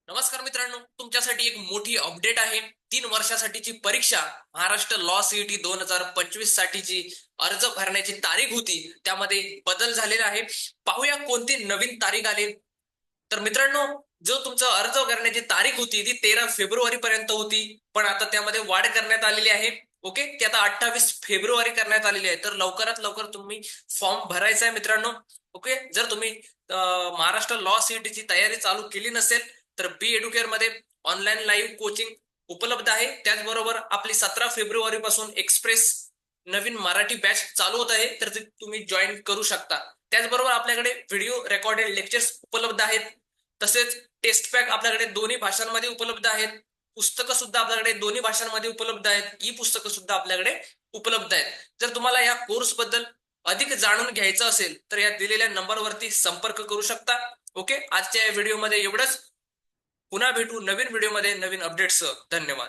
नमस्कार मित्रांनो, तुमच्यासाठी एक मोठी अपडेट आहे. 3 वर्षासाठीची परीक्षा महाराष्ट्र लॉ सीईटी 2025 साठीची अर्ज भरण्याची तारीख होती, त्यामध्ये बदल झालेला आहे. पाहूया कोणती नवीन तारीख आली. तर मित्रांनो, जो तुमचा अर्ज करण्याची तारीख होती ती 13 फेब्रुवारी पर्यंत होती, पण आता त्यामध्ये वाढ करण्यात आलेली आहे. ओके, ती आता 28 फेब्रुवारी करण्यात आलेली आहे. तर लवकरात लवकर तुम्ही फॉर्म भरायचा आहे मित्रांनो. ओके, जर तुम्ही महाराष्ट्र लॉ सीईटीची तयारी चालू केली नसेल तर बी एडुकेअर मध्ये ऑनलाईन लाईव्ह कोचिंग उपलब्ध आहे. त्याचबरोबर आपली 17 फेब्रुवारी पासून एक्सप्रेस नवीन मराठी बॅच चालू होत आहे, तर तुम्ही जॉईन करू शकता. त्याचबरोबर आपल्याकडे व्हिडिओ रेकॉर्डेड लेक्चर्स उपलब्ध आहेत. तसेच टेस्ट पॅक आपल्याकडे दोन्ही भाषांमध्ये उपलब्ध आहेत. पुस्तकं सुद्धा आपल्याकडे दोन्ही भाषांमध्ये उपलब्ध आहेत. ई पुस्तकं सुद्धा आपल्याकडे उपलब्ध आहेत. जर तुम्हाला या कोर्स बद्दल अधिक जाणून घ्यायचं असेल तर या दिलेल्या नंबरवरती संपर्क करू शकता. ओके, आजच्या या व्हिडिओमध्ये एवढंच. पुन्हा भेटू नवीन व्हिडिओमध्ये नवीन अपडेट्ससह. धन्यवाद.